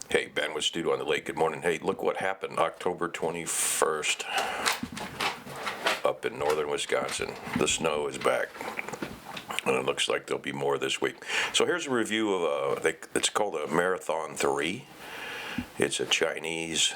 Hey, Ben with Studio on the Lake. Good morning. Hey, look what happened October 21st up in northern Wisconsin. The snow is back, and it looks like there'll be more this week. So here's a review of it's called a Marathon 3. It's a Chinese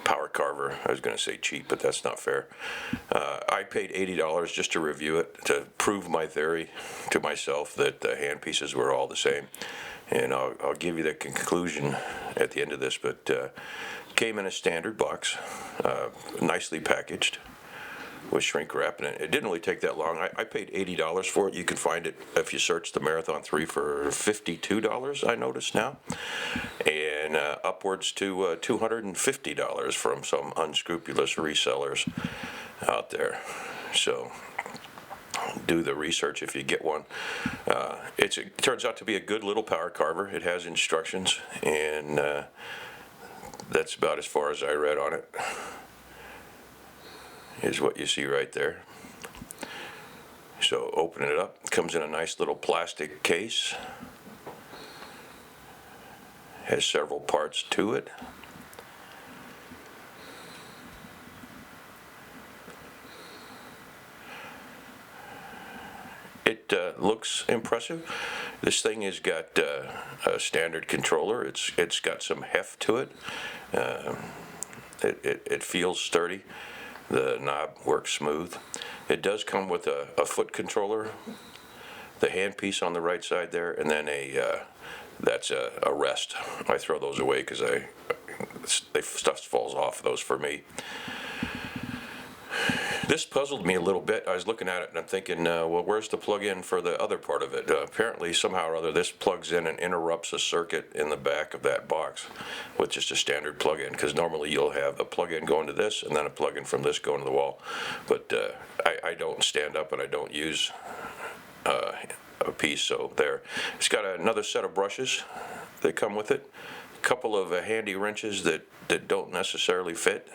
power carver. I was going to say cheap, but that's not fair. I paid $80 just to review it, to prove my theory to myself that the hand pieces were all the same. And I'll give you the conclusion at the end of this, but came in a standard box, nicely packaged with shrink wrap, and it didn't really take that long. I paid $80 for it. You can find it if you search the Marathon 3 for $52, I notice now, and upwards to $250 from some unscrupulous resellers out there. So do the research if you get one. It turns out to be a good little power carver. It has instructions, and that's about as far as I read on it. Is what you see right there. So open it up. It comes in a nice little plastic case. Has several parts to it. It looks impressive. This thing has got a standard controller. It's got some heft to it. It feels sturdy. The knob works smooth. It does come with a foot controller, the handpiece on the right side there, and then that's a rest. I throw those away because stuff falls off those for me. This puzzled me a little bit. I was looking at it and I'm thinking, well, where's the plug-in for the other part of it? Apparently, somehow or other, this plugs in and interrupts a circuit in the back of that box with just a standard plug-in, because normally you'll have a plug-in going to this and then a plug-in from this going to the wall. But I don't stand up and I don't use a piece, so there. It's got another set of brushes that come with it, a couple of handy wrenches that don't necessarily fit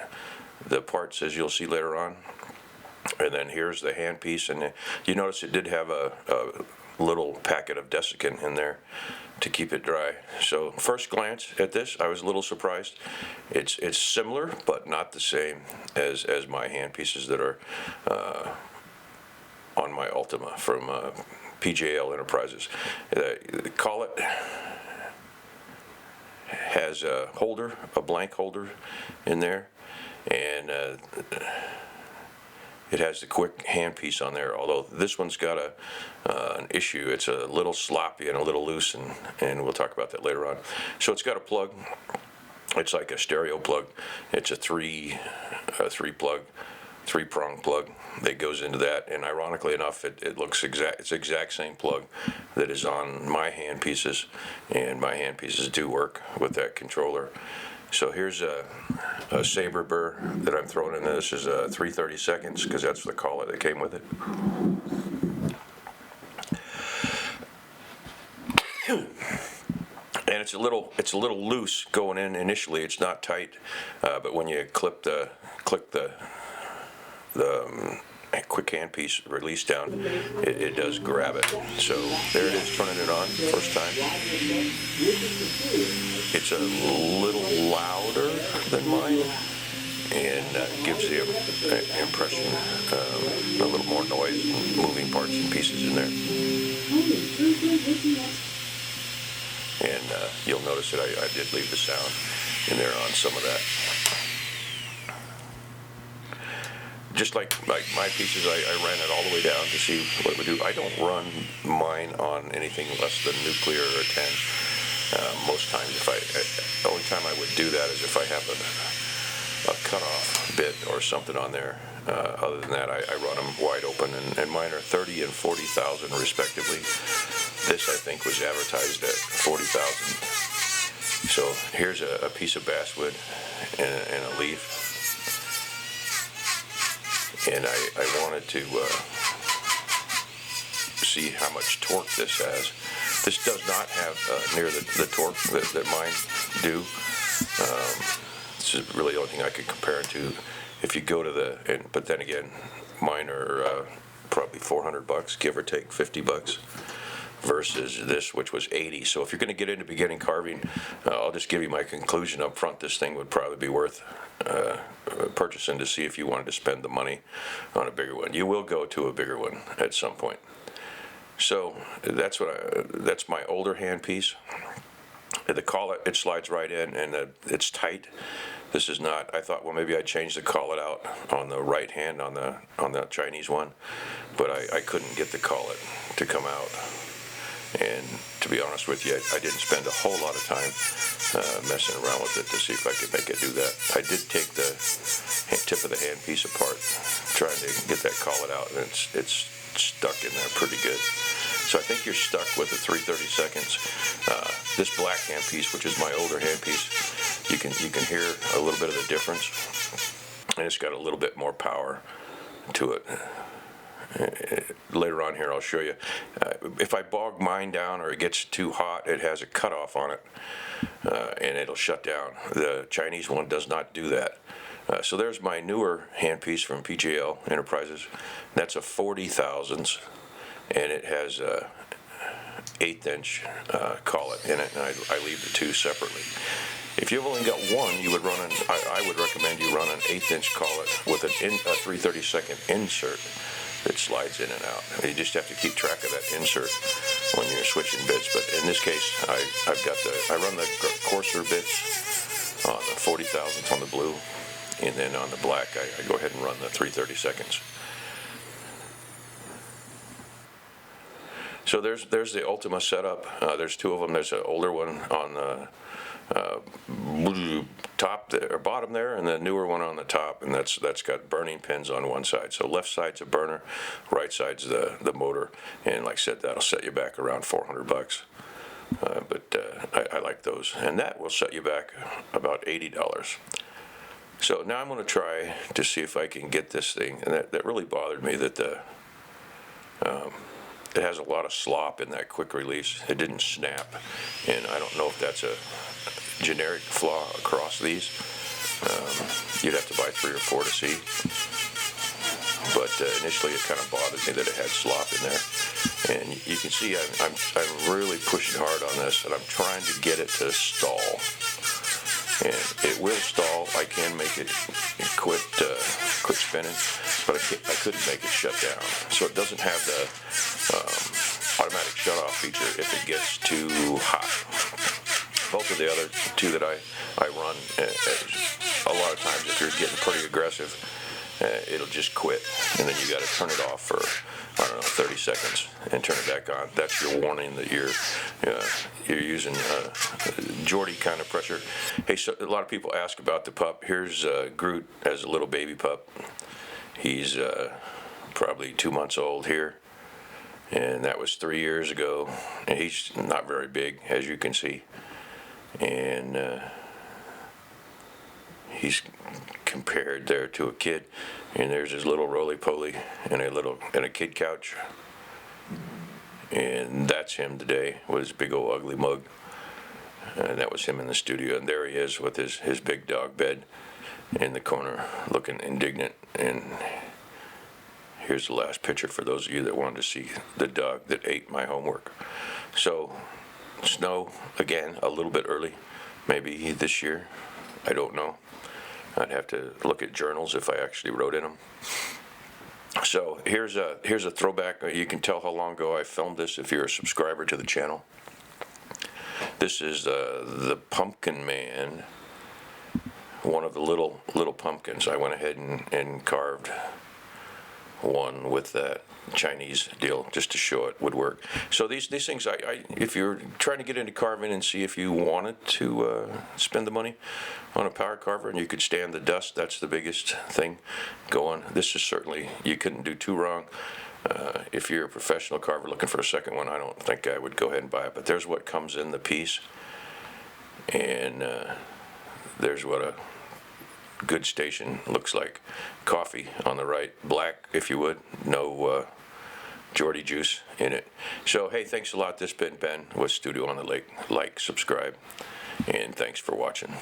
the parts, as you'll see later on. And then here's the handpiece, and you notice it did have a little packet of desiccant in there to keep it dry. So first glance at this, I was a little surprised. It's similar, but not the same as my handpieces that are on my Ultima from PJL Enterprises. The collet has a holder, a blank holder in there, and it has the quick handpiece on there, although this one's got an issue. It's a little sloppy and a little loose, and we'll talk about that later on. So it's got a plug. It's like a stereo plug. It's a three-prong plug that goes into that, and ironically enough, it looks it's the exact same plug that is on my handpieces, and my handpieces do work with that controller. So here's a saber burr that I'm throwing in. This is a 3/32, because that's the collet that came with it. And it's a little loose going in initially. It's not tight, but when you click the quick handpiece release down, it does grab it. So there it is, turning it on first time. It's a little louder than mine, and gives the impression a little more noise, moving parts and pieces in there. And you'll notice that I did leave the sound in there on some of that. Just like my pieces, I ran it all the way down to see what it would do. I don't run mine on anything less than nuclear or 10. Most times, the only time I would do that is if I have a cutoff bit or something on there. Other than that, I run them wide open, and mine are 30 and 40,000 respectively. This, I think, was advertised at 40,000. So here's a piece of basswood and a leaf. And I wanted to see how much torque this has. This does not have near the torque that mine do. This is really the only thing I could compare it to. If you go to but then again, mine are probably $400, give or take $50 versus this, which was 80. So if you're going to get into beginning carving, I'll just give you my conclusion up front. This thing would probably be worth purchasing to see if you wanted to spend the money on a bigger one. You will go to a bigger one at some point. So that's my older handpiece. The collet, it slides right in, and it's tight. This is not. I thought, well, maybe I'd change the collet out on the right hand on the Chinese one, but I couldn't get the collet to come out. And to be honest with you, I didn't spend a whole lot of time messing around with it to see if I could make it do that. I did take the tip of the handpiece apart, trying to get that collet out, and it's stuck in there pretty good. So I think you're stuck with the 3/32. This black handpiece, which is my older handpiece, you can hear a little bit of the difference, and it's got a little bit more power to it. Later on here, I'll show you. If I bog mine down or it gets too hot, it has a cutoff on it, and it'll shut down. The Chinese one does not do that. So there's my newer handpiece from PJL Enterprises. That's a 40 thousandths, and it has a 1/8 inch collet in it, and I leave the two separately. If you've only got one, you would run I would recommend you run an 1/8 inch collet with a 3/32 insert that slides in and out. You just have to keep track of that insert when you're switching bits. But in this case, I run the coarser bits on the 40 thousandths on the blue, and then on the black, I go ahead and run the 3/32. So there's the Ultima setup. There's two of them. There's an older one on the top there, or bottom there, and the newer one on the top, and that's got burning pins on one side. So left side's a burner, right side's the motor, and like I said, that'll set you back around $400. But I like those, and that will set you back about $80. So now I'm going to try to see if I can get this thing, and that really bothered me that it has a lot of slop in that quick release. It didn't snap, and I don't know if that's a generic flaw across these. You'd have to buy 3 or 4 to see. But initially, it kind of bothered me that it had slop in there. And you can see I'm really pushing hard on this, and I'm trying to get it to stall. And it will stall. I can make it quit spinning, but I couldn't make it shut down. So it doesn't have the automatic shut-off feature if it gets too hot. Both of the other two that I run, a lot of times if you're getting pretty aggressive, it'll just quit, and then you got to turn it off for, I don't know, 30 seconds and turn it back on. That's your warning that you're using Geordie kind of pressure. Hey, so a lot of people ask about the pup. Here's Groot as a little baby pup. He's probably 2 months old here, and that was 3 years ago. And he's not very big, as you can see, and he's compared there to a kid, and there's his little roly-poly and a kid couch, and that's him today with his big old ugly mug, and that was him in the studio, and there he is with his big dog bed in the corner looking indignant. And here's the last picture for those of you that wanted to see the dog that ate my homework. So snow again a little bit early, maybe this year, I don't know. I'd have to look at journals if I actually wrote in them. So here's a throwback. You can tell how long ago I filmed this if you're a subscriber to the channel. This is the Pumpkin Man, one of the little pumpkins. I went ahead and carved one with that Chinese deal just to show it would work. So these things, if you're trying to get into carving and see if you wanted to spend the money on a power carver and you could stand the dust, that's the biggest thing going. This is certainly, you couldn't do too wrong. If you're a professional carver looking for a second one, I don't think I would go ahead and buy it, but there's what comes in the piece, and there's what a good station looks like. Coffee on the right, black if you would, no Geordie juice in it. So hey, thanks a lot. This has been Ben with Studio on the Lake. Like, subscribe, and thanks for watching.